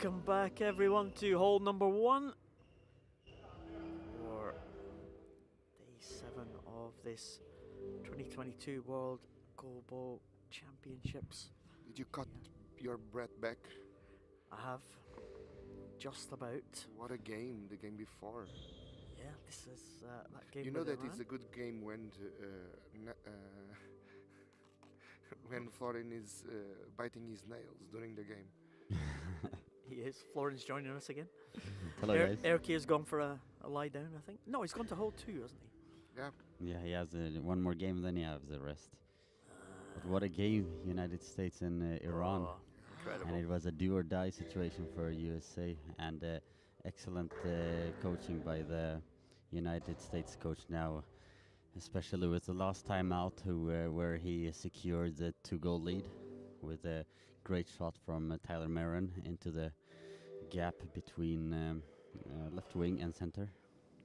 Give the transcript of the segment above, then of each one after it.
Welcome back, everyone, to hole number 1 for day 7 of this 2022 World GoalBall Championships. Did you cut your breath back? I have, just about. What a game, the game before. Yeah, this is that game. You know with that Iran. it's a good game when when Florin is biting his nails during the game. He is. Florin's joining us again. Hello, guys. Erky has gone for a lie down, I think. No, he's gone to hole 2, hasn't he? Yeah. Yeah, he has one more game, then he has the rest. But what a game, United States and Iran. Oh, incredible. And it was a do-or-die situation for USA, and excellent coaching by the United States coach now, especially with the last time out, where he secured the 2-goal lead with a great shot from Tyler Marin into the gap between left wing and center.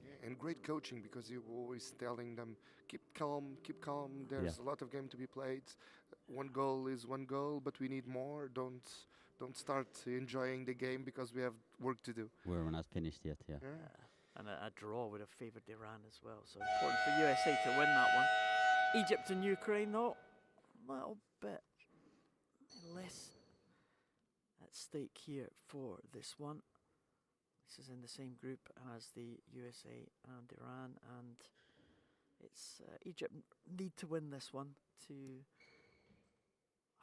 Yeah, and great coaching, because you're always telling them, keep calm, there's a lot of game to be played. One goal is one goal, but we need more. Don't start enjoying the game because we have work to do. We're not finished yet, yeah. And a draw would have favoured Iran as well, so important for USA to win that one. Egypt and Ukraine, though, a little bit less at stake here for this one. This is in the same group as the USA and Iran, and it's Egypt need to win this one to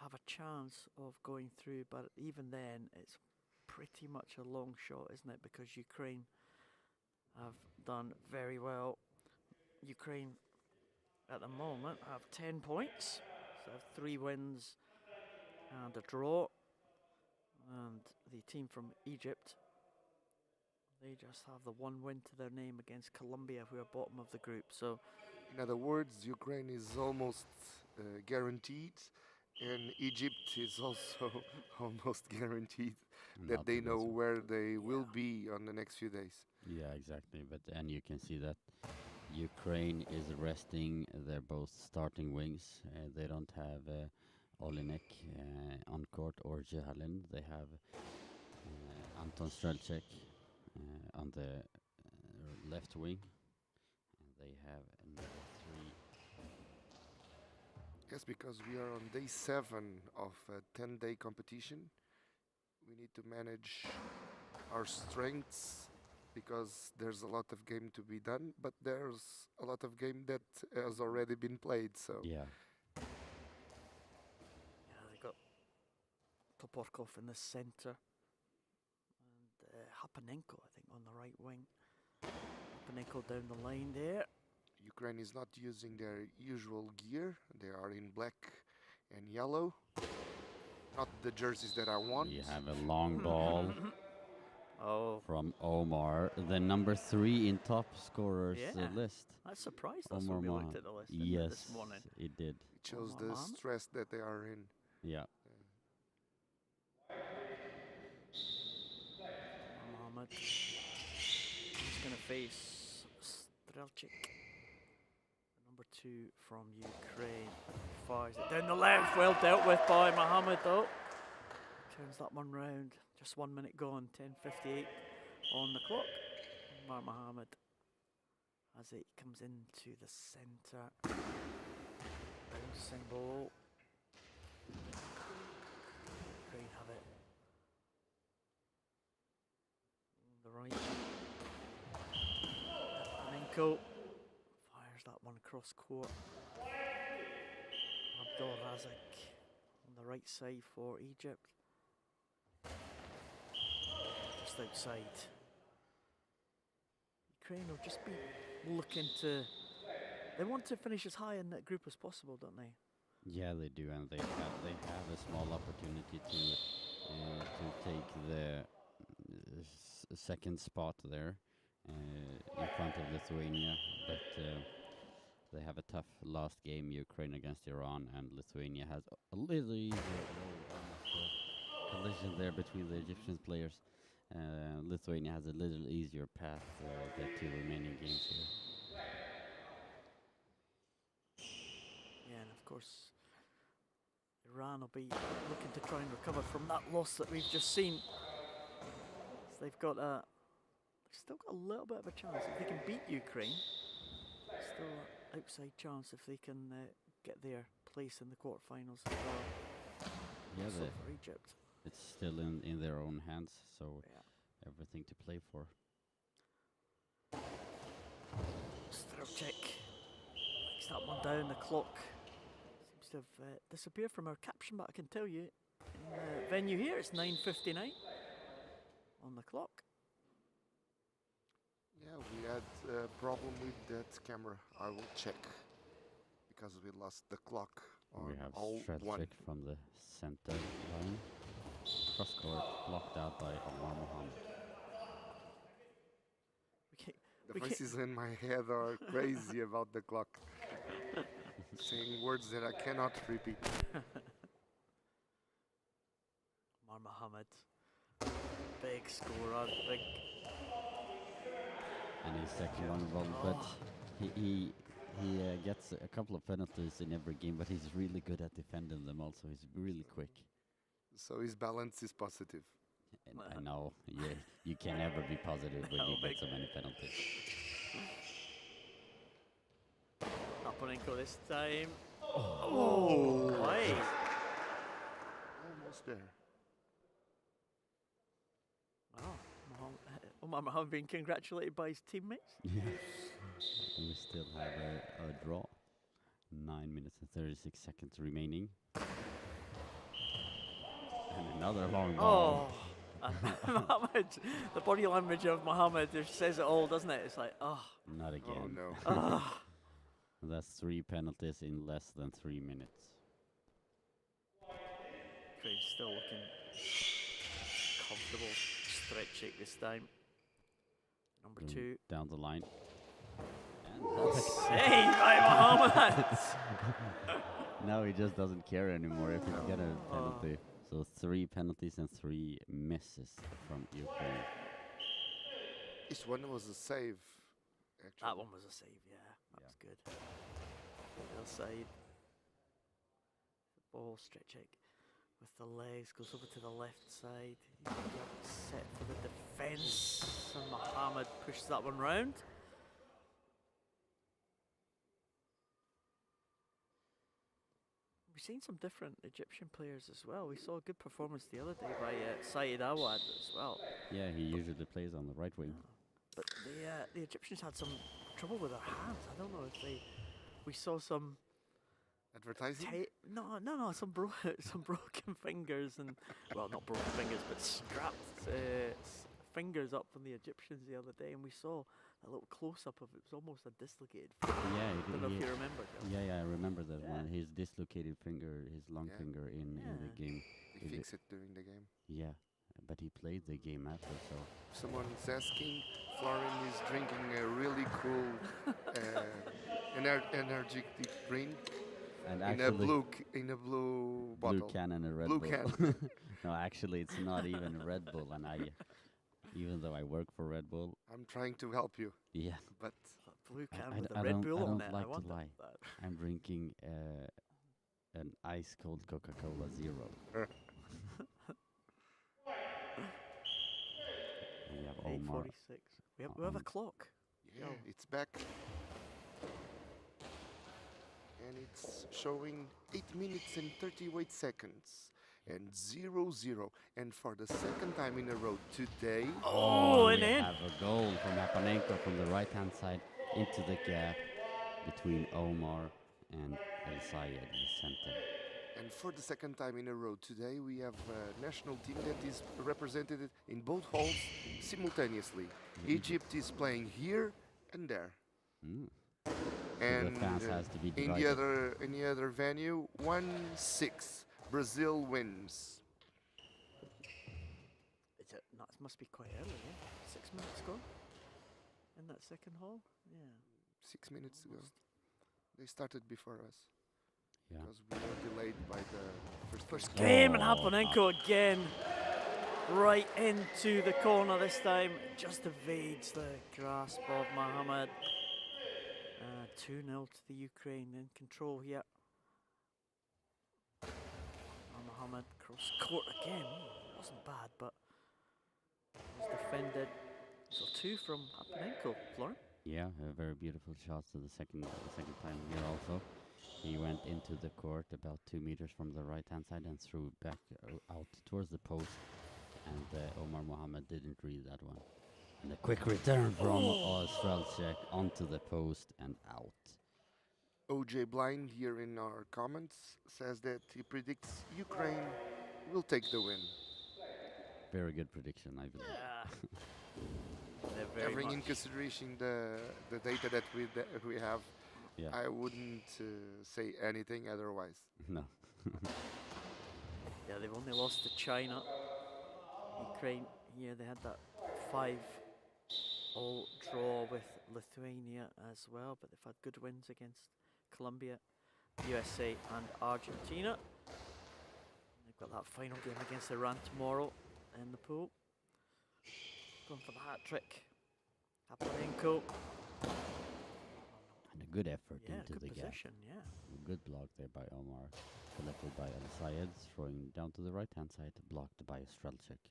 have a chance of going through, but even then it's pretty much a long shot, isn't it? Because Ukraine have done very well. Ukraine at the moment have 10 points, so have 3 wins and a draw. And the team from Egypt, they just have the 1 win to their name against Colombia, who are bottom of the group. So, In other words, Ukraine is almost guaranteed, and Egypt is also almost guaranteed that Not they the know best one. where they will be on the next few days. Yeah, exactly. And you can see that Ukraine is resting their both starting wings. They don't have Olinek on court or Jehalin. They have Anton Strelček on the left wing. And they have number 3. Yes, because we are on day 7 of a 10-day competition. We need to manage our strengths, because there's a lot of game to be done, but there's a lot of game that has already been played. So Yeah. yeah, they got Toporkov in the centre, and Hapanenko, I think, on the right wing. Hapanenko down the line there. Ukraine is not using their usual gear. They are in black and yellow. Not the jerseys that I want. You have a long ball Oh, from Omar, the number 3 in top scorers Yeah. list. I surprised us Omar when we looked Mohammed. at the list didn't it, Yes, this morning. it did. It shows Omar the Mohammed? stress that they are in. Yeah. Mohammed. He's going to face Strelček, number 2 from Ukraine. Fires it down the left. Well dealt with by Mohammed, though. Turns that one round. Just 1 minute gone. 10:58 on the clock. Omar Mohammed, as it comes into the centre. Bouncing ball. Ukraine have it. On the right. Panenko fires that one across court. Abdul Razak on the right side for Egypt. Just outside. Ukraine will just be looking to. They want to finish as high in that group as possible, don't they? Yeah, they do, and they have a small opportunity to take the second spot there in front of Lithuania, but they have a tough last game, Ukraine against Iran, and Lithuania has a little easier, almost a collision there between the Egyptian players. Lithuania has a little easier path the 2 remaining games here. Yeah, and of course, Iran will be looking to try and recover from that loss that we've just seen. they've still got a little bit of a chance if they can beat Ukraine. Still an outside chance if they can get their place in the quarterfinals as well. Yeah, Also for Egypt. it's still in their own hands, so Yeah. everything to play for. Stravchik makes that one down. The clock seems to have disappeared from our caption, but I can tell you in the venue here it's 9:59 on the clock. Yeah, we had a problem with that camera. I will check because we lost the clock on We have all one. Stravchik from the center line. Cross court blocked out by Omar Mohammed. The we can't- voices in my head are crazy about the clock, saying words that I cannot repeat. Omar Mohammed, big scorer, big. And his second one wrong, but he gets a couple of penalties in every game, but he's really good at defending them also. He's really quick. So his balance is positive. And I know, you can never be positive when you get so many penalties. Aponenko this time. Oh, why? Almost there. Wow, Omar Mohammed being congratulated by his teammates. Yeah. And we still have a draw. 9 minutes and 36 seconds remaining. And another long ball. Oh, Mohammed, the body language of Mohammed just says it all, doesn't it? It's like, Not again. Oh no. That's 3 penalties in less than 3 minutes. Craig's still looking comfortable. Stretching this time. Number Going 2. Down the line. Save by Mohammed! Now he just doesn't care anymore if he's got a penalty. So 3 penalties and 3 misses from Ukraine. Each one was a save. Actually. That one was a save, yeah. That was good. Other side. The ball, Stretchik with the legs, goes over to the left side. He's set for the defence. And Mohammed pushes that one round. We've seen some different Egyptian players as well. We saw a good performance the other day by Saeed Awad as well. Yeah, he usually plays on the right wing. But the Egyptians had some trouble with their hands. I don't know if we saw some Advertising? No, some broken fingers and well, not broken fingers, but strapped fingers up from the Egyptians the other day, and we saw a little close-up of it. It was almost a dislocated finger. Yeah, I don't know if you remember. Yeah, I remember that one. His dislocated finger, his long finger in the game. He fixed it during the game. Yeah, but he played the game after, so. Someone's asking. Florin is drinking a really cool, energetic drink. And in a blue bottle. Blue can and a Red Blue Bull. can. No, actually, it's not even a Red Bull, and even though I work for Red Bull. I'm trying to help you. Yeah. But blue can with a Red Bull on it. I don't like to lie. I'm drinking an ice cold Coca-Cola Zero. And we have Omar. 8:46. We have a clock. Yeah, it's back. And it's showing 8 minutes and 38 seconds. And 0-0. And for the second time in a row today. And we in. have a goal from Aponenko from the right-hand side into the gap between Omar and El Sayed in the center. And for the second time in a row today, we have a national team that is represented in both halls simultaneously. Egypt is playing here and there. And the fans has to be in the other venue, 1-6, Brazil wins. It must be quite early, yeah? 6 minutes ago in that second hall? Yeah. 6 minutes ago. They started before us. Yeah. Because we were delayed by the First game, and Aponenko again right into the corner this time. Just evades the grasp of Mohammed. 2-0 to the Ukraine in control here. And Mohammed cross court again. Wasn't bad, but was defended. So 2 from Apanenko, Lauren. Yeah, a very beautiful shot to the second time here also. He went into the court about 2 meters from the right-hand side and threw back out towards the post. And Omar Mohammed didn't read that one. And a quick return from Strelchek onto the post and out. OJ Blind here in our comments says that he predicts Ukraine will take the win. Very good prediction, I believe. Yeah. They're very Having in much- consideration the data that we have, Yeah. I wouldn't say anything otherwise. No. Yeah, they've only lost to China. Ukraine, yeah, they had that 5-all draw with Lithuania as well, but they've had good wins against Colombia, USA and Argentina. They've got that final game against Iran tomorrow in the pool. Going for the hat-trick. Apanenko. And a good effort Yeah, into good the gap. position, yeah. Good block there by Omar. Collected by Al Sayed, throwing down to the right-hand side, blocked by Strelchek.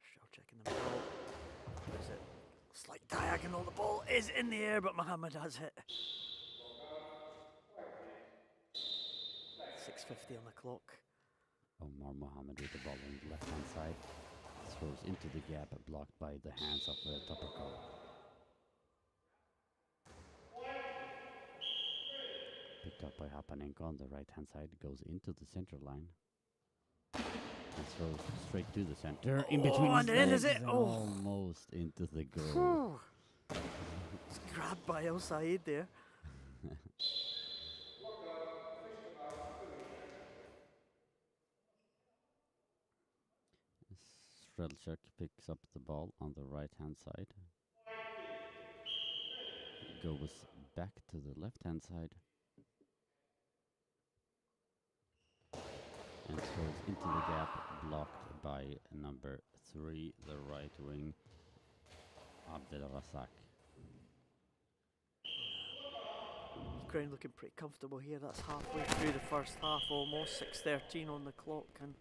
Strelchek in the middle. There's it. Slight diagonal. The ball is in the air, but Mohammed has hit. 6:50 on the clock. Omar Mohammed with the ball on the left-hand side. Throws into the gap, blocked by the hands of Toprakov. Picked up by Hapanenko on the right-hand side, goes into the center line. And throws straight to the center. In between and his in is legs it? and Oh. almost into the goal. Whew. It's grabbed by El Sayed there. Strelchuk picks up the ball on the right-hand side. Goes back to the left-hand side. And throws into the gap, blocked by number 3, the right wing, Abdel Razak. Ukraine looking pretty comfortable here. That's halfway through the first half almost. 6:13 on the clock. And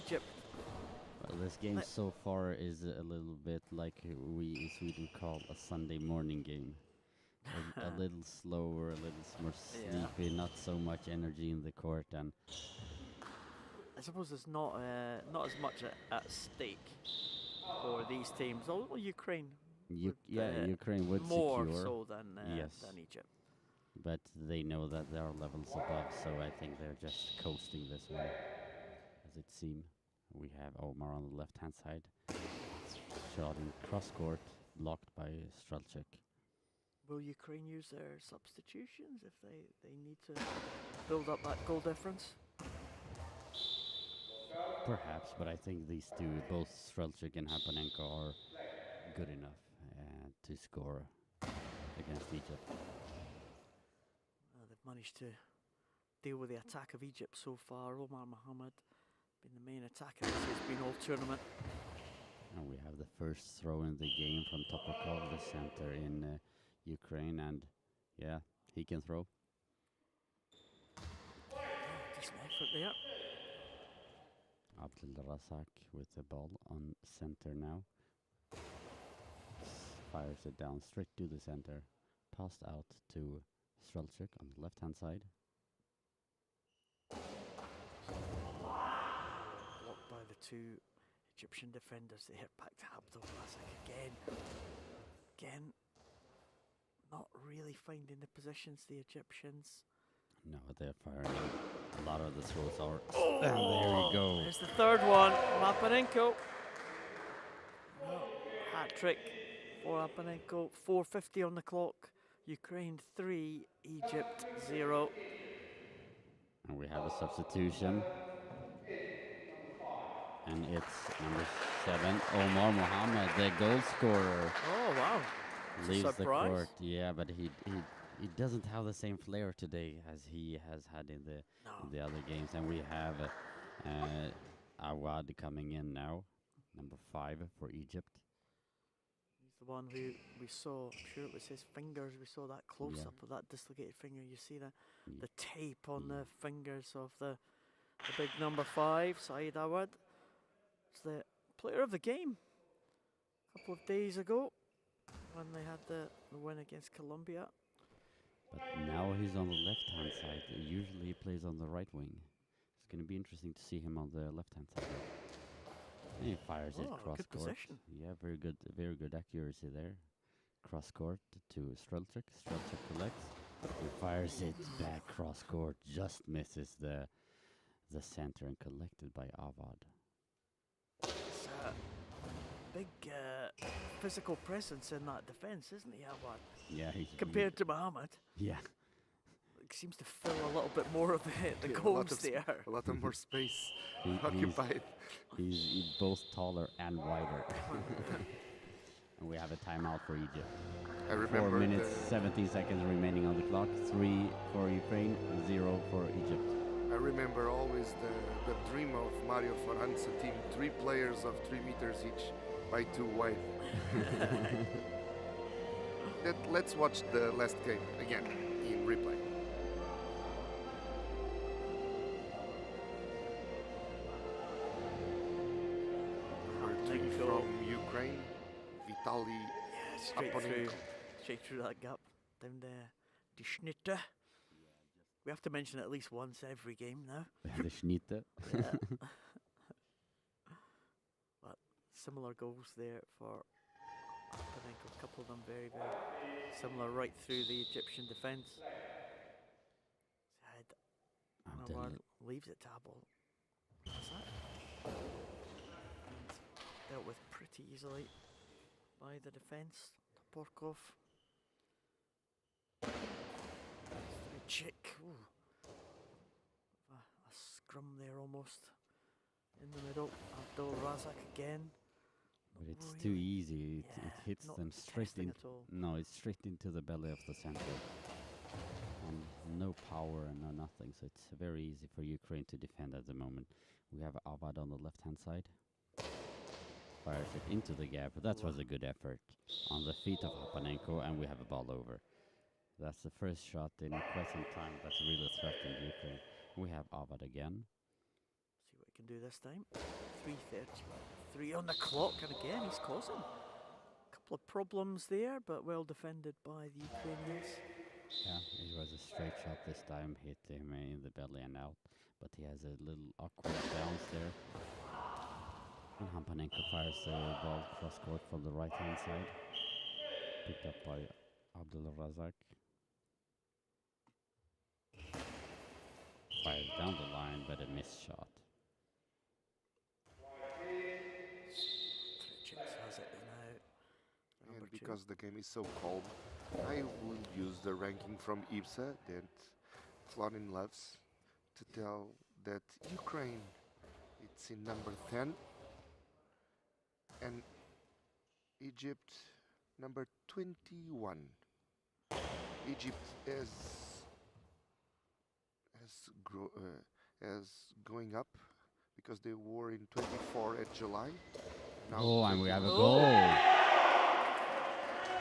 Egypt. Well, this game so far is a little bit like we in Sweden call a Sunday morning game. A little slower, a little more sleepy, not so much energy in the court, and I suppose there's not as much at stake for these teams. Although Ukraine, Ukraine would more secure, so than yes. than Egypt. but they know that there are levels above, so I think they're just coasting this one, as it seems. We have Omar on the left-hand side, shot in cross-court, blocked by Strelchuk. Will Ukraine use their substitutions if they need to build up that goal difference? Perhaps, but I think these two, both Strelchuk and Hapanenko, are good enough to score against Egypt. They've managed to deal with the attack of Egypt so far. Omar Mohammed been the main attacker this has been all tournament. And we have the first throw in the game from Toprakov, the center in Ukraine, and yeah, he can throw. Decent effort there. Abdel Razak with the ball on center now. Fires it down straight to the center. Passed out to Strelchuk on the left-hand side. Blocked by the two Egyptian defenders. They hit back to Abdel Razak again. Again, not really finding the positions, the Egyptians. No, they're firing. A lot of the throws are. And there you go. There's the third one from Apanenko. Hat trick for Apanenko. 4:50 on the clock. Ukraine 3, Egypt 0. And we have a substitution. And it's number 7, Omar Mohammed, the goal scorer. Oh wow! Leaves the surprise. court. Yeah, but he doesn't have the same flair today as he has had in the other games. And we have Awad coming in now, number 5 for Egypt. He's the one who we saw. I'm sure it was his fingers. We saw that close up of that dislocated finger. You see the tape on the fingers of the the big number 5, Saeed Awad. It's the player of the game a couple of days ago when they had the win against Colombia. But now he's on the left-hand side. Usually he plays on the right wing. It's going to be interesting to see him on the left-hand side. And he fires it cross good court. position. Yeah, very good accuracy there. Cross court to Strelchuk. Strelchuk collects. He fires it back cross court. Just misses the center and collected by Avad. It's a big physical presence in that defence, isn't he, Awad? Yeah, Compared to Mohammed. Yeah. Seems to fill a little bit more of the Yeah, goals there. A lot of more space He's occupied. both taller and wider. And we have a timeout for Egypt. I remember 4 minutes, 17 seconds remaining on the clock. 3 for Ukraine, 0 for Egypt. I remember always the dream of Mario Foran's team, 3 players of 3 meters each by 2 wide. Let's watch the last game again in replay. There you go. From Ukraine, Vitaly Straight Aponenko. through, straight through that gap down there. Die Schnitte. We have to mention it at least once every game now. The Schnitte. Yeah. But similar goals there for Aponenko. A couple of them very similar right through the Egyptian defence. His head Nawad leaves it to Abel. Razak. And dealt with pretty easily by the defence. Toporkov. Chick. A scrum there almost in the middle. Abdul Razak again. But it's too easy. It hits not them straight testing in. at all. No, it's straight into the belly of the center. And no power and no nothing. So it's very easy for Ukraine to defend at the moment. We have Avad on the left-hand side. Fires it into the gap. That was a good effort on the feet of Aponenko, and we have a ball over. That's the first shot in quite some time that's really threatened Ukraine. We have Avad again. See what he can do this time. 3:30. 3 on the clock, and again he's causing a couple of problems there, but well defended by the Ukrainians. Yeah, it was a straight shot this time, hit him in the belly and out. But he has a little awkward bounce there. And Hampanenko fires the ball cross court from the right hand side. Picked up by Abdul Razak. Fired down the line, but a missed shot. Tricks has it now. And Number 2. because the game is so cold, I will use the ranking from IBSA that Florin loves to tell that Ukraine it's in number 10 and Egypt number 21. Egypt as going up because they were in 24 at July. Oh, and we have a 21. goal.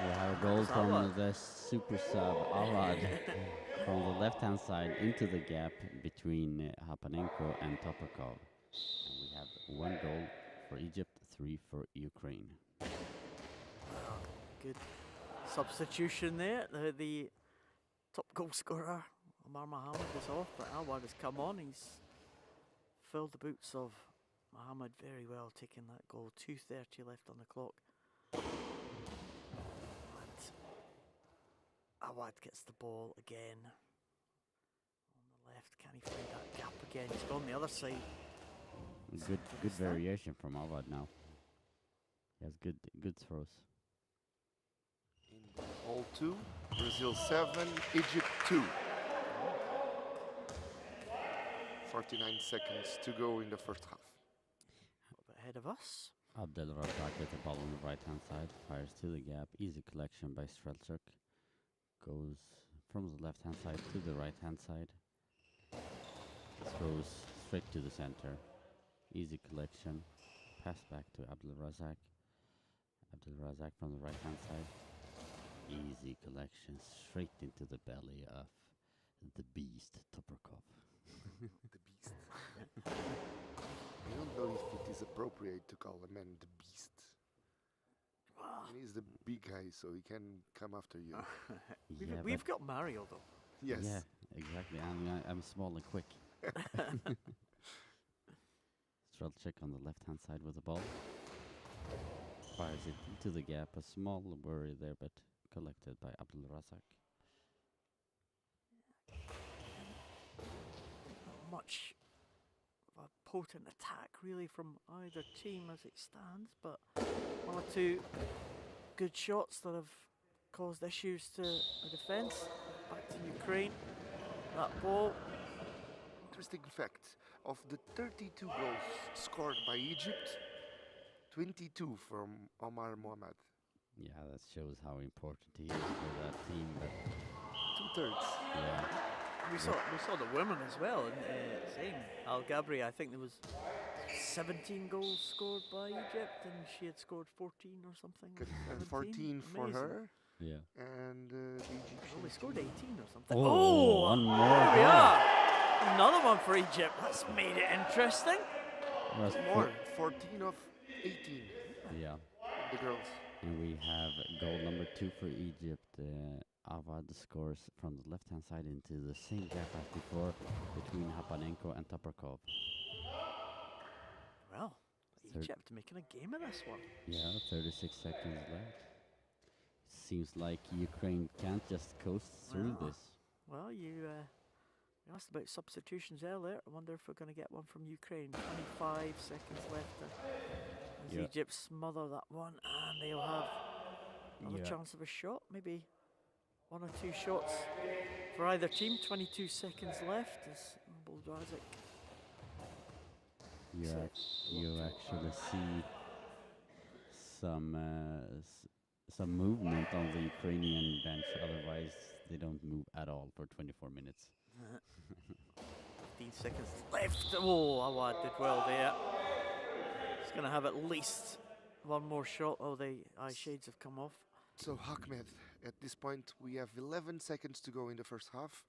We have a goal from the super sub Arad from the left hand side into the gap between Hapanenko and Toporkov. And we have 1 goal for Egypt, 3 for Ukraine. Good substitution there. The top goal scorer, Omar Mohammed, is off, but Awad has come on. He's filled the boots of Mohammed very well, taking that goal. 2:30 left on the clock. And Awad gets the ball again. On the left, can he find that gap again? He's gone the other side. Good variation from Awad now. He has good throws. In the all 2, Brazil 7, Egypt 2. 49 seconds to go in the first half. A little bit ahead of us. Abdel Razak with the ball on the right hand side, fires to the gap, easy collection by Strelchuk. Goes from the left hand side to the right hand side. Throws straight to the center. Easy collection. Pass back to Abdel Razak. Abdel Razak from the right hand side. Easy collection straight into the belly of the beast Toporkov. The beast. know if it is appropriate to call a man the beast. Well, And he's the big guy, so he can come after you. we've got Mario though. Yes. Yeah, exactly. And I'm small and quick. Strelchik on the left-hand side with the ball. Fires it into the gap. A small worry there, but collected by Abdul Razak. Not much of a potent attack really from either team as it stands, but one or two good shots that have caused issues to the defence. Back to Ukraine. That ball. Interesting fact, of the 32 goals scored by Egypt, 22 from Omar Mohamed. Yeah, that shows how important he is for that team. But 2/3. yeah, We saw the women as well, and same. Al Gabri, I think there was 17 goals scored by Egypt, and she had scored 14 or something. 14 for Amazing. her, yeah. and the She Egyptian only scored team- 18 or something. Oh, one more There we goal. are. Another one for Egypt. That's made it interesting. Was more, 14 of 18, Yeah. the girls. And we have goal number 2 for Egypt. Avad scores from the left-hand side into the same gap as before between Hapanenko and Toprakov. Well, Third- Egypt making a game of this one. Yeah, 36 seconds left. Seems like Ukraine can't just coast through Well, this. Well, you asked about substitutions earlier. I wonder if we're going to get one from Ukraine. 25 seconds left as Yeah. Egypt smother that one, and they'll have another Yeah. chance of a shot. Maybe one or two shots for either team. 22 seconds left as Boldrazik. You actually see some some movement on the Ukrainian bench. Otherwise, they don't move at all for 24 minutes. 15 seconds left. Oh, Awad did well there. He's going to have at least one more shot. Oh, the eye shades have come off. So Ahmed, at this point we have 11 seconds to go in the first half.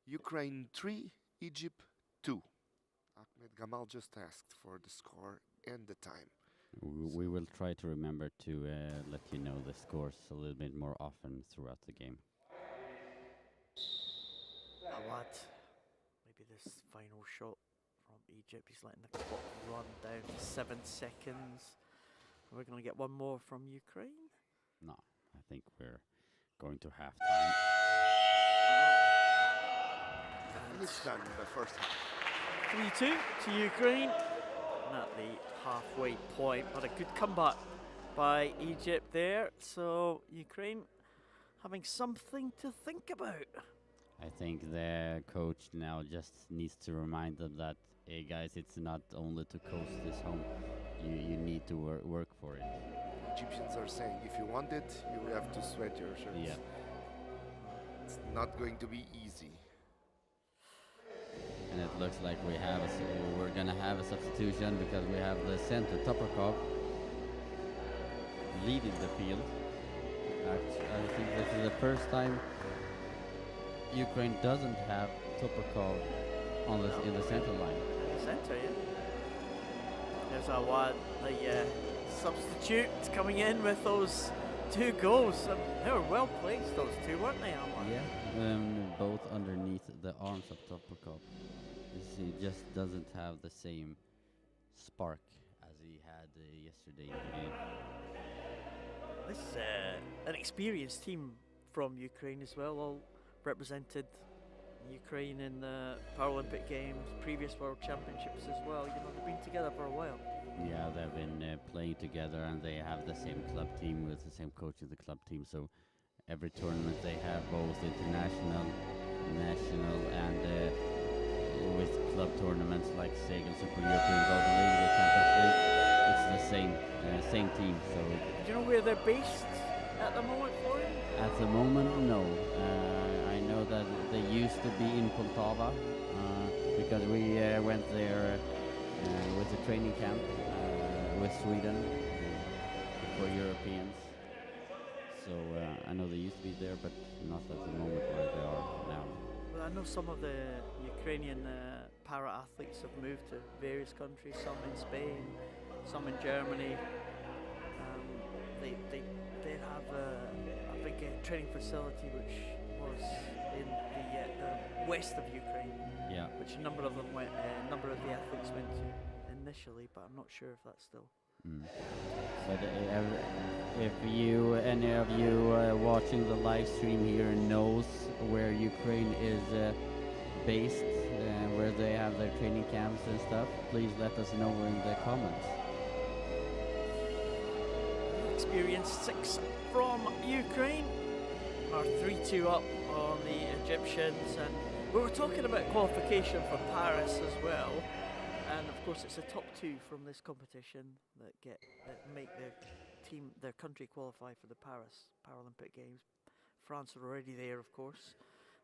Ukraine 3, Egypt 2. Ahmed Gamal just asked for the score and the time. We will try to remember to let you know the scores a little bit more often throughout the game. Awad, maybe this final shot from Egypt. He's letting the clock run down to 7 seconds. We're going to get one more from Ukraine. No, I think we're going to halftime. And it's done the first half. 3-2 to Ukraine. And at the halfway point, but a good comeback by Egypt there. So Ukraine having something to think about. I think the coach now just needs to remind them that, hey guys, it's not only to coast this home. You need to work for it. Egyptians are saying if you want it, you have to sweat your shirts. Yeah. It's not going to be easy. And it looks like we're gonna have a substitution because we have the center Toprakov leading the field. I think this is the first time Ukraine doesn't have Toprakov on in the center line. Centre, yeah. There's Awad, the substitute coming in with those 2 goals. They were well placed, those two, weren't they, Amar? Yeah, both underneath the arms of Toprakov. He just doesn't have the same spark as he had yesterday in the game. This is an experienced team from Ukraine as well, all represented Ukraine in the Paralympic Games, previous World Championships as well. You know, they've been together for a while. Yeah, they've been playing together and they have the same club team with the same coach in the club team. So every tournament they have both international, national, and with club tournaments like Segel Super European Golden League, the Champions League. It's the same team. So Do you know where they're based at the moment for you? at the moment, no. I know that they used to be in Poltava because we went there with the training camp with Sweden for Europeans. So I know they used to be there, but not at the moment where they are now. I know some of the Ukrainian para athletes have moved to various countries. Some in Spain, some in Germany. They did have a big training facility which was in the west of Ukraine, Yeah. which a number of them went. Number of the athletes went to initially, but I'm not sure if that's still. But if any of you watching the live stream here knows where Ukraine is based, where they have their training camps and stuff, please let us know in the comments. Experience 6 from Ukraine are 3-2 up on the Egyptians, and we were talking about qualification for Paris as well. And of course, it's the top 2 from this competition that make their country qualify for the Paris Paralympic Games. France are already there, of course.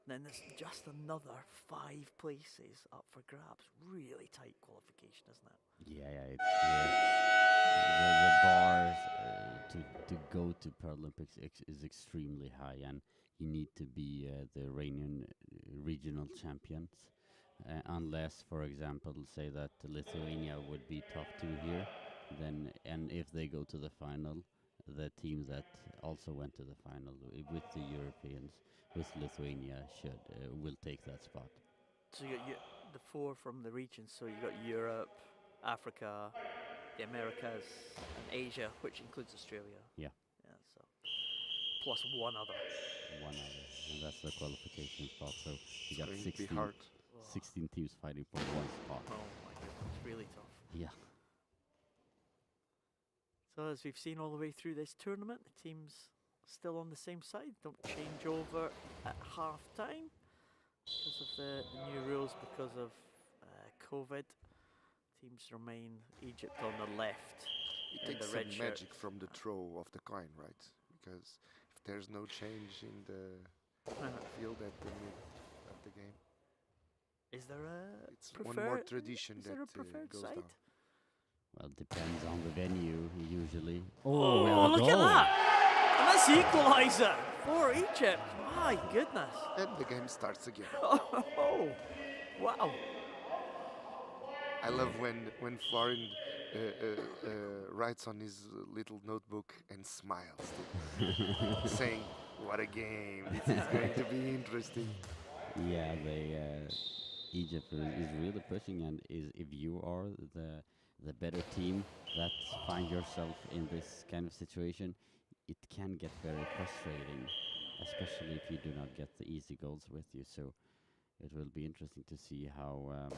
And then there's just another 5 places up for grabs. Really tight qualification, isn't it? Yeah, it's the bars to go to Paralympics is extremely high, and you need to be the Iranian regional champions. Unless, for example, say that Lithuania would be top 2 here, then and if they go to the final, the team that also went to the final with the Europeans, with Lithuania, will take that spot. So you got the 4 from the regions. So you got Europe, Africa, the Americas, and Asia, which includes Australia. Yeah. Yeah. So plus one other. And that's the qualification spot. So you got going to be hard. 16 teams fighting for one spot. Oh my goodness, it's really tough. Yeah. So as we've seen all the way through this tournament, the teams still on the same side, don't change over at half time because of the new rules, because of COVID. Teams remain Egypt on the left. It in takes the red some shirt. magic from the throw of the coin, right? Because if there's no change in the field at the mid of the game, Is there a it's preferred, one more tradition is that there a preferred goes side? down. Well, it depends on the venue, usually. Oh, we have a look at goal. that! And that's the equaliser for Egypt. My goodness. And the game starts again. Oh, wow. I love when Florin writes on his little notebook and smiles, saying, "What a game! This is going to be interesting." Yeah, Egypt is really pushing, and if you are the better team that find yourself in this kind of situation, it can get very frustrating, especially if you do not get the easy goals with you. So it will be interesting to see how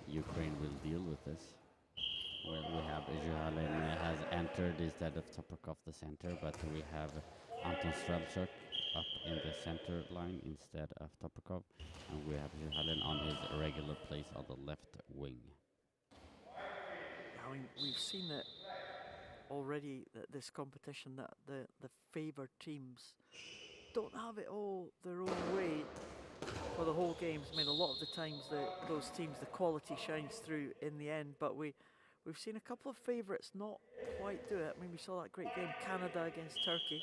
Ukraine will deal with this. Well, we have Juhalin has entered instead of Toprakov the center, but we have Anton Strelchuk up in the center line instead of Toprakov, and we have Juhalin on his regular place on the left wing. I mean, we've seen it already, that this competition, that the favoured teams don't have it all their own way for the whole games. I mean, a lot of the times those teams, the quality shines through in the end, but we've seen a couple of favourites not quite do it. I mean, we saw that great game, Canada against Turkey.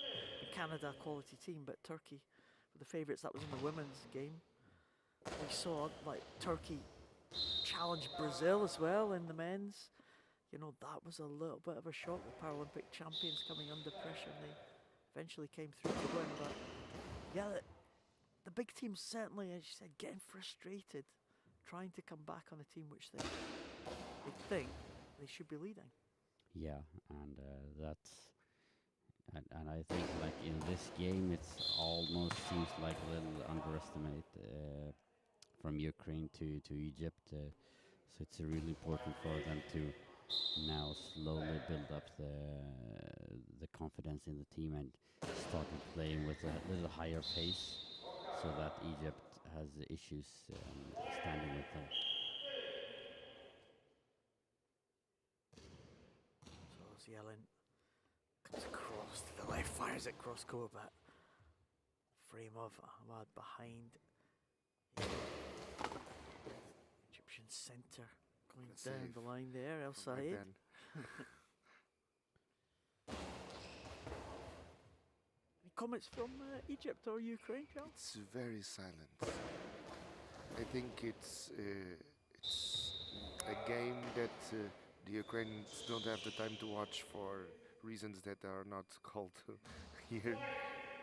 Canada, a quality team, but Turkey were the favourites. That was in the women's game. We saw like Turkey challenge Brazil as well in the men's. You know, that was a little bit of a shock. The Paralympic champions coming under pressure, and they eventually came through to win. But yeah, the big teams certainly, as you said, getting frustrated, trying to come back on a team which they think they should be leading. Yeah, and that's. And I think, like in this game, it's almost seems like a little underestimate from Ukraine to Egypt. So it's really important for them to now slowly build up the confidence in the team and start playing with a little higher pace, so that Egypt has issues standing with them. So Yellen comes across to the left, fires it cross court, but frame of Ahmad behind Egyptian centre, going down the line there, El Said. Any comments from Egypt or Ukraine, Charles? It's very silent. I think it's a game that the Ukrainians don't have the time to watch for reasons that are not called here,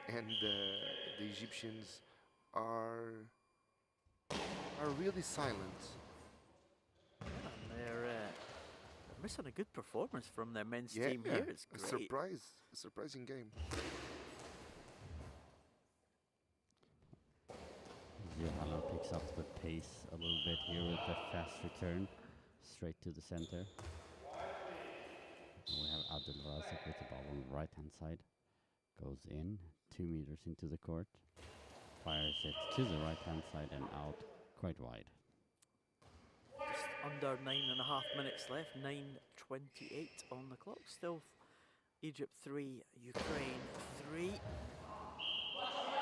and the Egyptians are really silent. And they're missing a good performance from their men's Yeah, team here. It's a great. surprising game. Johanna picks up the pace a little bit here with a fast return straight to the center. And we have Abdul Razak with the ball on the right hand side. Goes in 2 meters into the court. Fires it to the right hand side and out quite wide. Just under 9.5 minutes left. 9:28 on the clock. Still Egypt 3, Ukraine 3.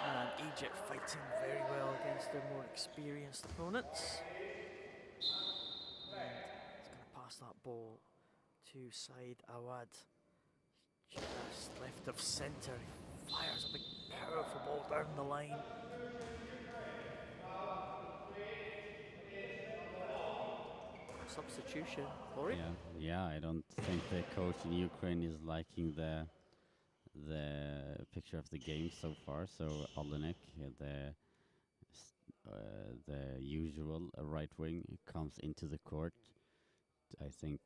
And Egypt fighting very well against their more experienced opponents. And he's going to pass that ball to Said Awad. Just left of centre. He fires a big powerful ball down the line. Substitution for it. Yeah, I don't think the coach in Ukraine is liking the picture of the game so far. So Olenek, the usual right wing, comes into the court, I think,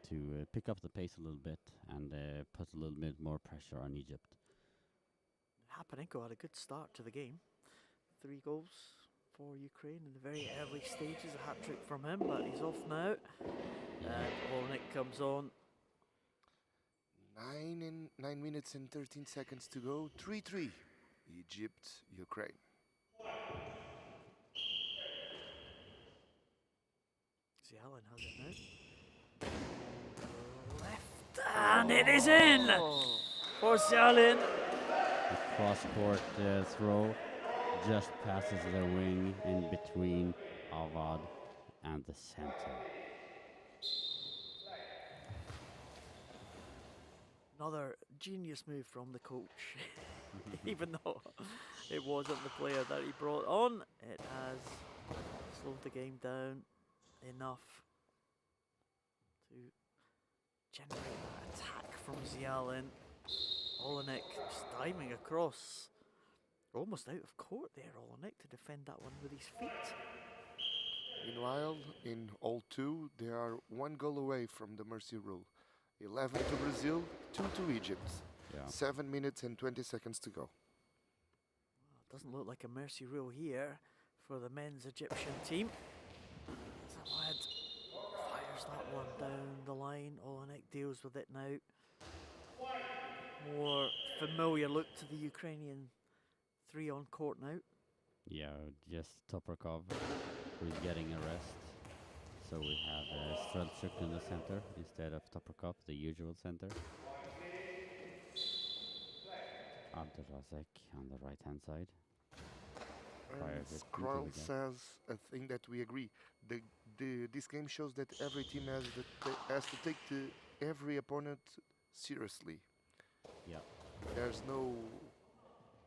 to pick up the pace a little bit and put a little bit more pressure on Egypt. Hapanenko had a good start to the game. 3 goals for Ukraine in the very early stages. A hat-trick from him, but he's off now. And Olenek comes on. 9 minutes and 13 seconds to go. 3-3. Egypt, Ukraine. Zialin has it now. Left, and it is in for Zialin. The cross-court throw just passes the wing in between Avad and the center. Another genius move from the coach. Even though it wasn't the player that he brought on, it has slowed the game down enough to generate that attack from Zialin. Olenek just diving across. Almost out of court there, Olenek, to defend that one with his feet. Meanwhile, in all 2, they are 1 goal away from the mercy rule. 11 to Brazil, 2 to Egypt. Yeah. 7 minutes and 20 seconds to go. Well, doesn't look like a mercy rule here for the men's Egyptian team. Zawad fires that one down the line. Olenek deals with it now. More familiar look to the Ukrainian 3 on court now. Yeah, just Toprakov who's getting a rest. So we have Strelchuk in the center instead of Toprakov, the usual center. Abdelrazek on the right hand side. Fires it into Skrull the gap. says a thing that we agree. This game shows that every team has to take every opponent seriously. Yeah. There's no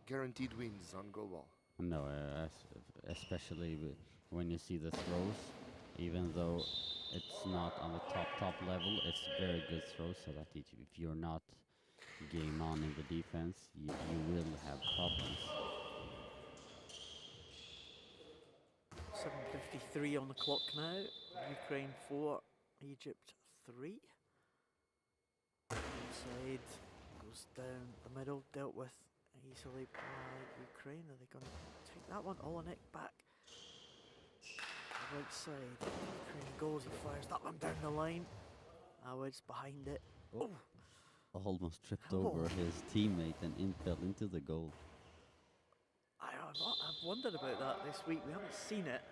guaranteed wins on GoalBall. No, especially when you see the throws, even though it's not on the top level, it's very good throws, so that if you're not game on in the defense, you will have problems. 7:53 on the clock now. Ukraine 4, Egypt 3. Inside goes down the middle, dealt with easily by Ukraine. Are they going to take that one? Olenek back. Right side. Ukraine goes, he fires that one down the line. Awad's behind it. Oh! Almost tripped Oh. over his teammate and fell into the goal. I've wondered about that this week. We haven't seen it,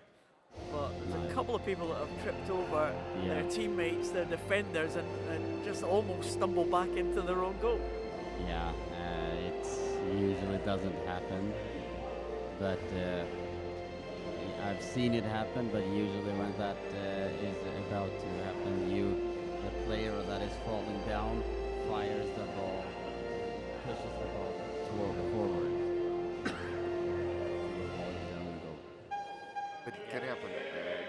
but there's a couple of people that have tripped over their teammates, their defenders, and just almost stumble back into their own goal. Yeah, it usually doesn't happen, but I've seen it happen. But usually when that is about to happen, the player that is falling down fires the ball, pushes the ball forward. But it can happen.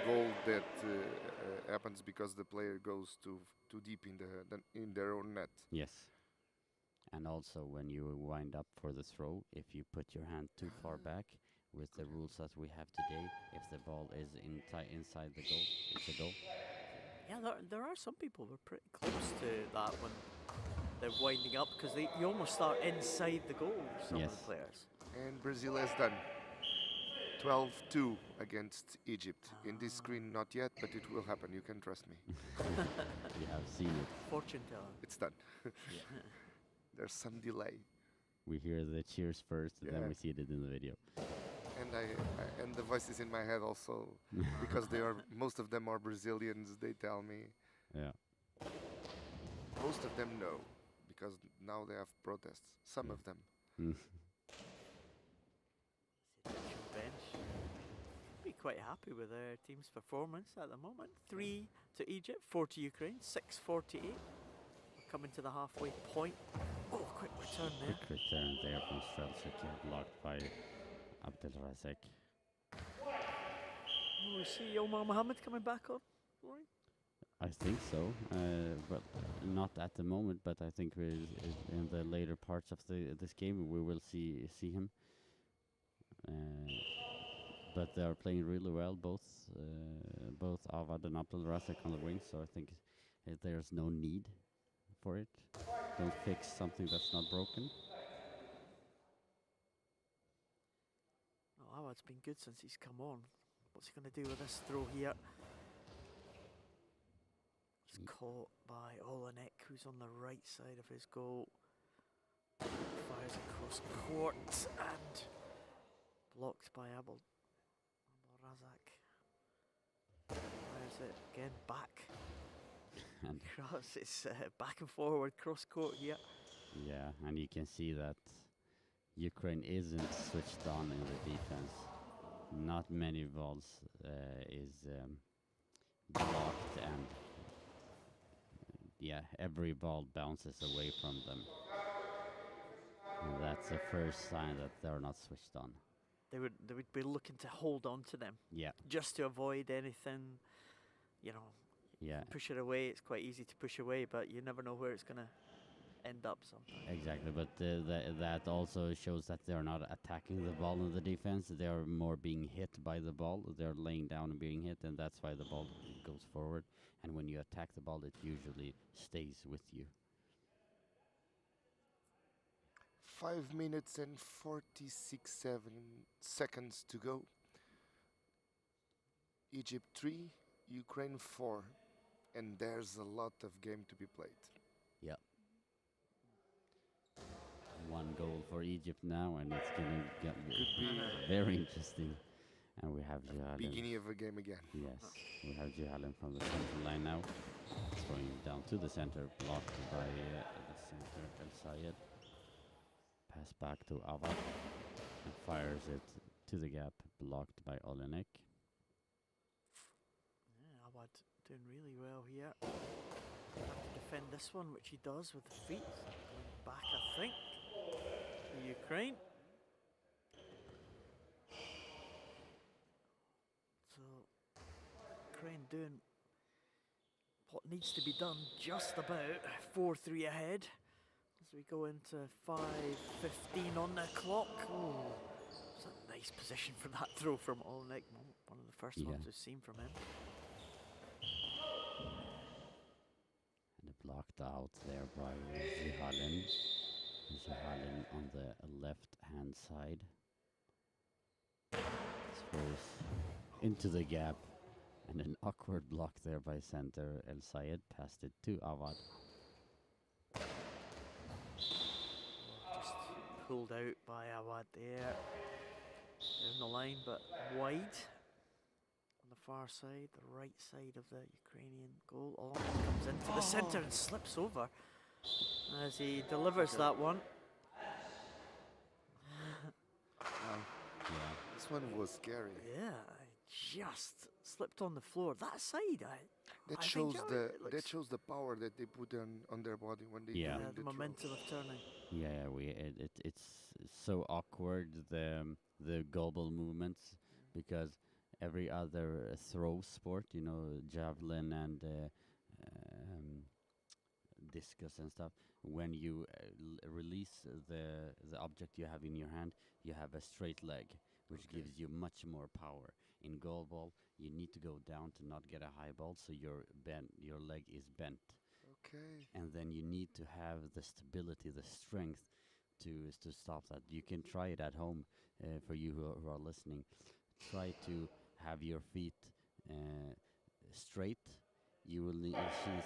Goal that happens because the player goes too deep in in their own net. Yes. And also, when you wind up for the throw, if you put your hand too far back, with the rules as we have today, if the ball is inside the goal, it's a goal. Yeah, there are some people who are pretty close to that when they're winding up because you almost start inside the goal, some of Yes. the players. And Brazil has done 12-2 against Egypt. In this screen, not yet, but it will happen. You can trust me. We have seen it. Fortune teller. It's done. There's some delay. We hear the cheers first, and then Yeah. we see it in the video. And the voices in my head also, because most of them are Brazilians. They tell me Yeah. most of them know, because now they have protests. Some of them. Mm. Egyptian bench. Be quite happy with their team's performance at the moment. 3 to Egypt, 4 to Ukraine, 6:48. We're coming to the halfway point. Oh, quick return there. Quick return there from Strelczyk, blocked by Abdelrazek. Oh, we see Omar Mohammed coming back on. Rory? I think so, but not at the moment. But I think in the later parts of this game we will see him. But they are playing really well, both Avad and Abdelrazek on the wings. So I think there's no need for it. Don't fix something that's not broken. Oh, Awad's been good since he's come on. What's he going to do with this throw here? It's caught by Olenek, who's on the right side of his goal. Fires across court and blocked by Abdelrazak. Fires it again back. And Cross, it's back and forward cross court here. yeah, and you can see that Ukraine isn't switched on in the defense. Not many balls is blocked, and yeah, every ball bounces away from them. And that's the first sign that they're not switched on. They would be looking to hold on to them Yeah, just to avoid anything, yeah, push it away. It's quite easy to push away, but you never know where it's going to end up sometimes. exactly. But that also shows that they're not attacking the ball in the defense. They are more being hit by the ball. They're laying down and being hit, and that's why the ball goes forward. And when you attack the ball, it usually stays with you. 5 minutes and 46 seconds to go. Egypt 3, Ukraine 4. And there's a lot of game to be played. Yeah. 1 goal for Egypt now, and it's going to get very interesting. And we have Jihalen. Beginning of a game again. Yes, we have Jihalen from the center line now. It's going down to the center, blocked by the center El Sayed. Pass back to Avad, and fires it to the gap, blocked by Olenek. Yeah, Awad doing really well here. Have to defend this one, which he does with the feet. Going back, I think, to Ukraine. So, Ukraine doing what needs to be done just about. 4-3 ahead. As we go into 5:15 on the clock. Oh, it's a nice position for that throw from Olenek. One of the first ones we've seen from him. And blocked out there by Jihalen. Jihalen on the left-hand side. Throws into the gap. And an awkward block there by center. El Sayed passed it to Avad. Pulled out by Awad there. Down the line, but wide. On the far side, the right side of the Ukrainian goal. Olenek comes into the centre and slips over as he delivers that one. Yeah. This one was scary. Yeah, just slipped on the floor. That side, That I shows think it that shows the power that they put on their body when they Yeah. do the the throw. momentum of turning. Yeah, it's so awkward the GoalBall movements because every other throw sport, you know, javelin and discus and stuff, when you release the object you have in your hand, you have a straight leg, which Okay. gives you much more power. In goalball, you need to go down to not get a high ball, so your leg is bent, Okay. and then you need to have the stability, the strength to stop that. You can try it at home. For you who are listening, try to have your feet uh, straight. You will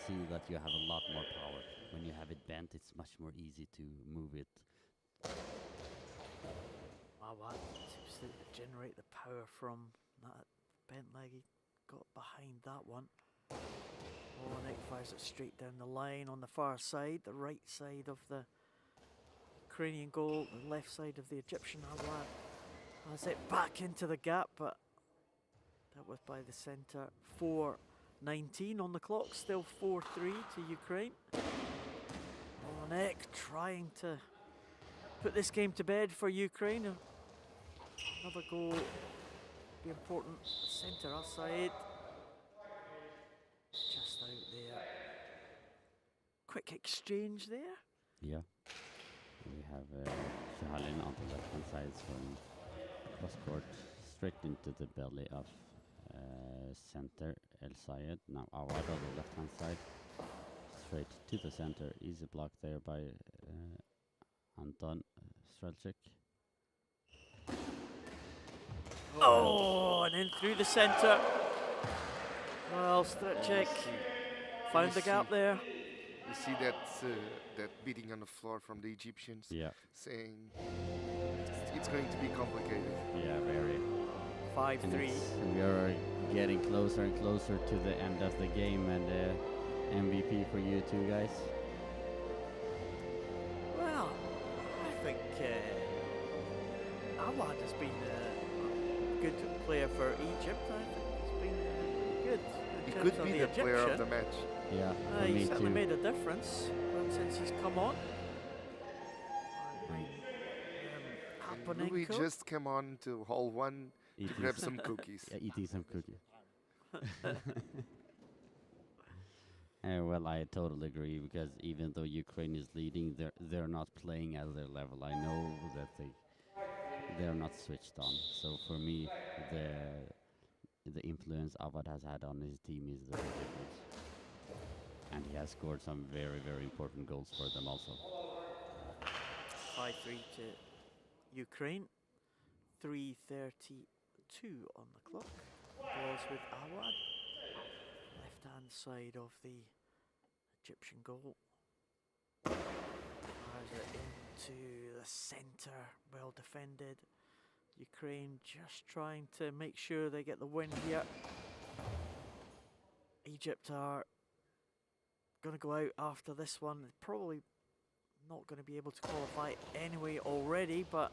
see that you have a lot more power. When you have it bent, it's much more easy to move it. Wow, what seems to generate the power from that bent leg. He got behind that one. Oh, and it fires it straight down the line on the far side, the right side of the Ukrainian goal, the left side of the Egyptian Awad. Has it back into the gap, but that was by the centre. 4:19 on the clock, still 4-3 to Ukraine. Olenek trying to put this game to bed for Ukraine. Another goal be important. Centre outside. Just out there. Quick exchange there. Yeah. We have Shahalin on the left hand side from cross court straight into the belly of center El Sayed. Now Awad on the left hand side, straight to the center. Easy block there by Anton Strelchik. Oh, and in through the centre. Well, Strelchik found You the gap see- there. You see that beating on the floor from the Egyptians, Yeah, saying it's going to be complicated. yeah, very. And 5-3. we are getting closer and closer to the end of the game, and MVP for you two guys. Well, I think Awad has been a good player for Egypt. I think he's been good. He in terms could of be the player of the Egyptian. match. Yeah, for He me certainly too. made a difference since he's come on. And Louis Hapanenko. just came on to hall one to Eating grab s- some cookies. yeah, eating some cookies. Well, I totally agree, because even though Ukraine is leading, they're not playing at their level. I know that they're not switched on. So for me, the influence Avad has had on his team is the big difference, and he has scored some very, very important goals for them also. 5-3 to Ukraine. 3:32 on the clock. Balls with Awad. Left hand side of the Egyptian goal. Fires it into the centre. Well defended. Ukraine just trying to make sure they get the win here. Egypt are going to go out after this one. They're probably not going to be able to qualify anyway already, but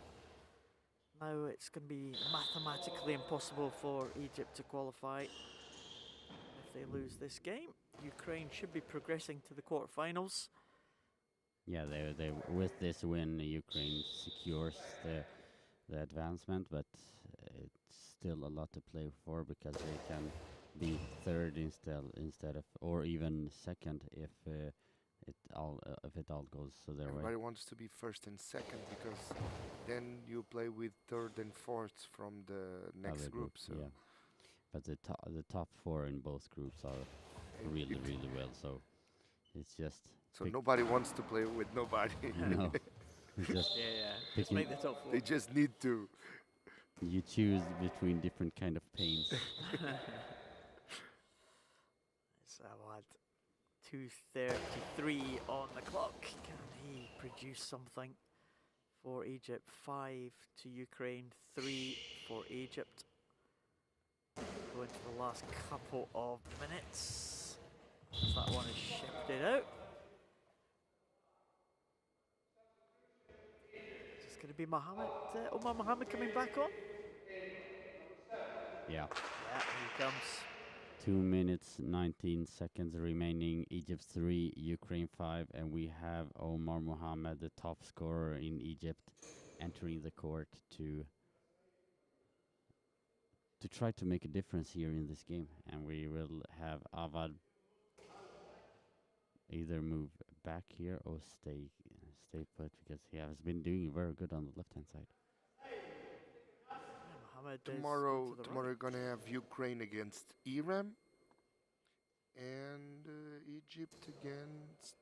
now it's going to be mathematically impossible for Egypt to qualify if they lose this game. Ukraine should be progressing to the quarterfinals. Yeah, they with this win, Ukraine secures the advancement, but it's still a lot to play for, because they can be third instead of, or even second, if it all goes their way. Everybody wants to be first and second because then you play with third and fourth from the next Other group. groups, So yeah. But the top four in both groups are really, it- really well. So it's just so pick- nobody wants to play with nobody. no, it's just Yeah. Just Picking- make the top four. They just need to. you choose between different kind of pains. It's Awad. 2:33 on the clock. Can he produce something for Egypt? 5 to Ukraine, 3 for Egypt. Go into the last couple of minutes. As that one is shifted out. Is this going to be Mohammed? Omar Mohammed coming back on? Yeah. Yeah, here he comes. 2 minutes 19 seconds remaining. Egypt 3, Ukraine 5, and we have Omar Mohammed, the top scorer in Egypt, entering the court to to try to make a difference here in this game, and we will have Avad either move back here or stay put, because he has been doing very good on the left hand side. Mohammed is Tomorrow, to the tomorrow right. we're gonna have Ukraine against Iran and Egypt against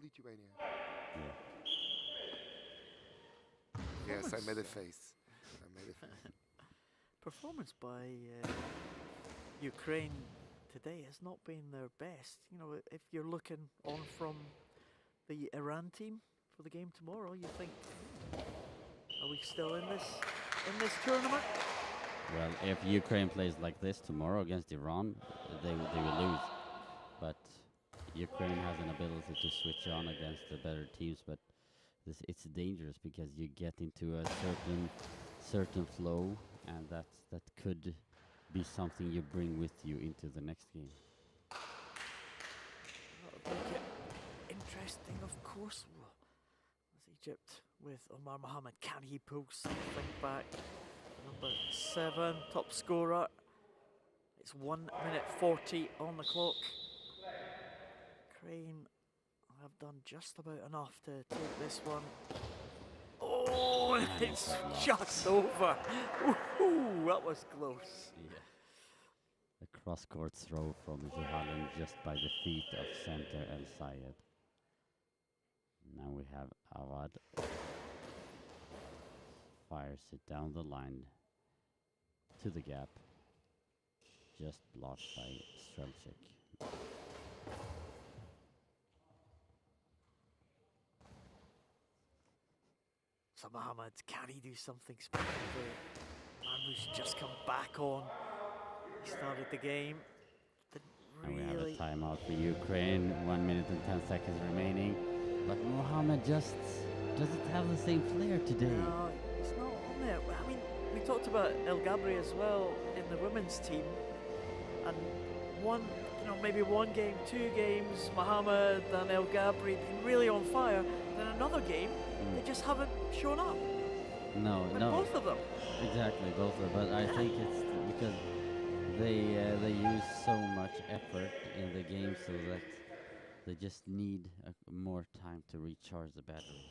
Lithuania. Yeah. Yes, I made a Performance- face. I made a face. Performance by Ukraine today has not been their best. You know, if you're looking on from the Iran team for the game tomorrow, you think, are we still in this tournament? Well, if Ukraine plays like this tomorrow against Iran, they will lose. But Ukraine has an ability to switch on against the better teams, but it's dangerous because you get into a certain flow, and that could be something you bring with you into the next game. That'll make it interesting, of course. As Egypt with Omar Mohammed, can he pull something back? Number 7, top scorer. It's 1 minute 40 on the clock. Ukraine have done just about enough to take this one. Oh, And it's it's just over. Ooh, that was close. Yeah. A cross-court throw from Zuhalan just by the feet of center El Sayed. Now we have Awad. Fires it down the line to the gap. Just blocked by Strelchik. So Mohammed, can he do something special? The man who's just come back on. He started the game. And we Didn't have a really. timeout for Ukraine. 1 minute and 10 seconds remaining. But Mohammed just doesn't have the same flair today. No, he's not on there. I mean, we talked about El Gabri as well in the women's team. And maybe one game, 2 games, Mohammed and El Gabri been really on fire. Then another game, they just haven't shown up. No, And no. both of them. Exactly, both of them. But I think it's because they use so much effort in the game, so that they just need more time to recharge the batteries.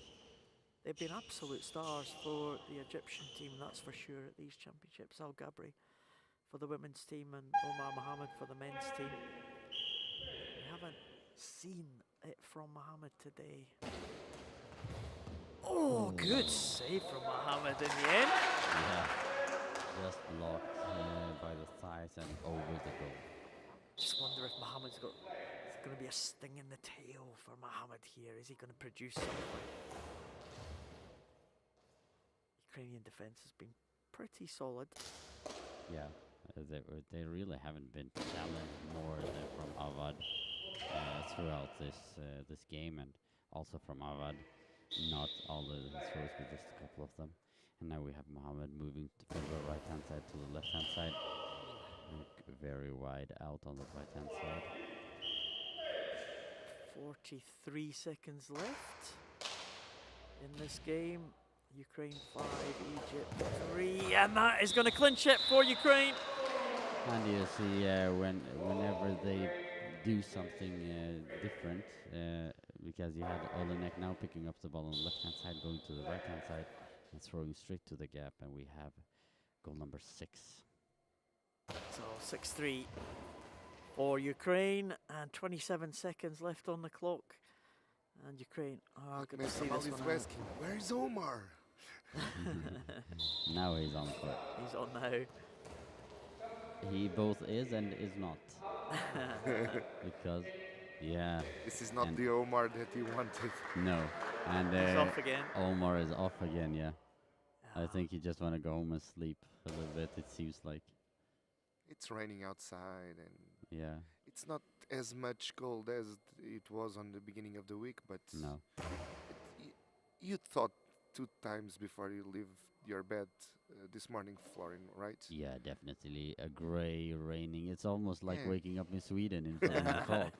They've been absolute stars for the Egyptian team, that's for sure, at these championships. Al Gabri for the women's team and Omar Mohammed for the men's team. We haven't seen it from Mohammed today. Oh, good save from Mohammed in the end. Yeah, just blocked by the thighs and over the goal. Just wonder if Mohammed's got. It's going to be a sting in the tail for Mohammed here. Is he going to produce something? Ukrainian defense has been pretty solid. Yeah, they really haven't been challenged more than from Avad throughout this game, and also from Avad. Not all the throws, but just a couple of them. And now we have Mohammed moving from the right hand side to the left hand side. Very wide out on the right hand side. 43 seconds left in this game. Ukraine 5, Egypt 3, and that is going to clinch it for Ukraine. And you see whenever they do something different, because you had Olenek now picking up the ball on the left hand side, going to the right hand side and throwing straight to the gap, and we have goal number 6. So 6-3 for Ukraine, and 27 seconds left on the clock. And Ukraine are going to see Jamal this is one out. asking, where's Omar? Now he's on court. He's on now. He both is and is not. Because, yeah, This is not And- the Omar that you wanted. no. And He's off again. Omar is off again, yeah. I Ah, think you just want to go home and sleep a little bit, it seems like. It's raining outside and Yeah, it's not as much cold as it was on the beginning of the week, but no. you thought 2 times before you leave your bed this morning, Florin, right? Yeah, definitely a gray, raining. It's almost like Yeah. waking up in Sweden in the fall.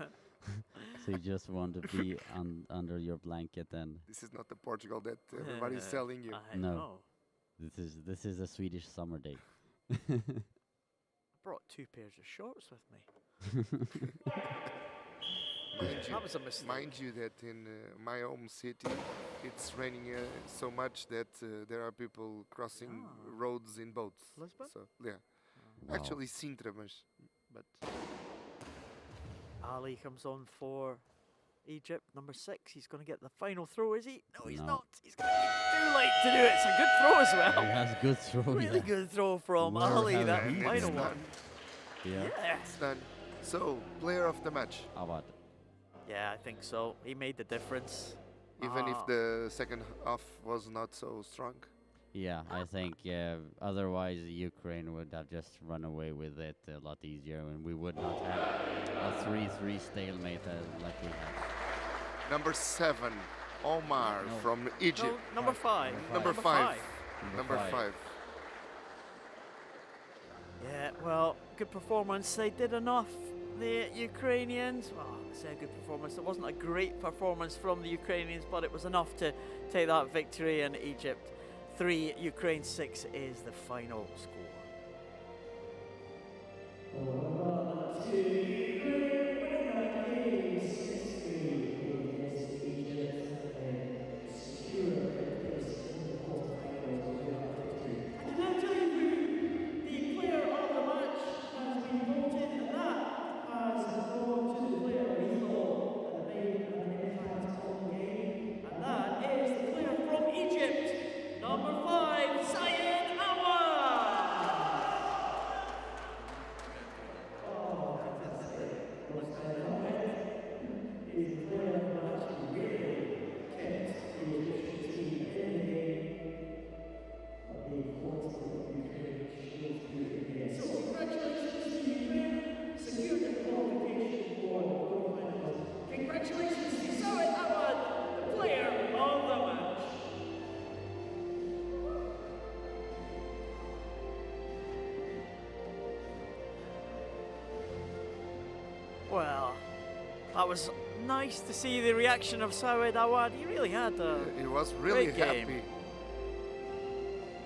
So you just want to be under your blanket, and This is not the Portugal that everybody's telling you. I No. know. this is a Swedish summer day. brought 2 pairs of shorts with me. That was a mistake. Mind you that in my home city, it's raining so much that there are people crossing roads in boats. Lisbon? So yeah, Wow. actually Sintra, but Ali comes on for Egypt, number 6. He's going to get the final throw, is he? No, he's No. not. He's going to be too late to do it. It's a good throw as He well. has good throw. Really yeah. good throw from Where Ali, have that we been? final it's one. done. Yeah. Yeah. It's done. So player of the match, Awad. Yeah, I think so. He made the difference. even if Ah. the second half was not so strong. Yeah, I think otherwise Ukraine would have just run away with it a lot easier, and we would not have a 3-3 stalemate like we had. Number 7, Omar No. from Egypt. No, number 5. Number 5. Number 5. Yeah, well, good performance. They did enough. The Ukrainians, well, I say a good performance. It wasn't a great performance from the Ukrainians, but it was enough to take that victory. And Egypt 3, Ukraine 6 is the final score. Well, that was nice to see the reaction of Saweed Awad. He really had a He was really great game. happy.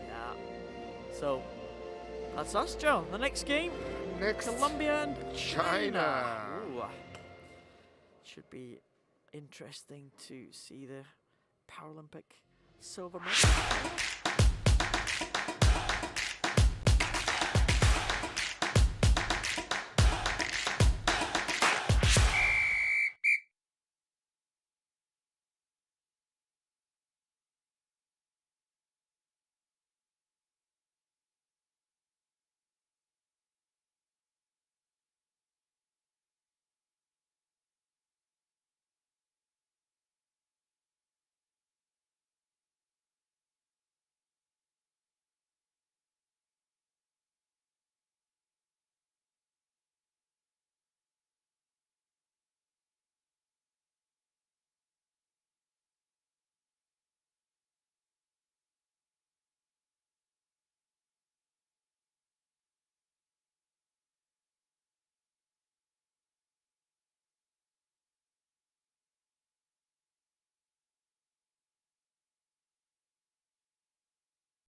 Yeah. So, that's us, Joe. The next game, Next, Colombia and China. Ooh. Should be interesting to see the Paralympic silver medal.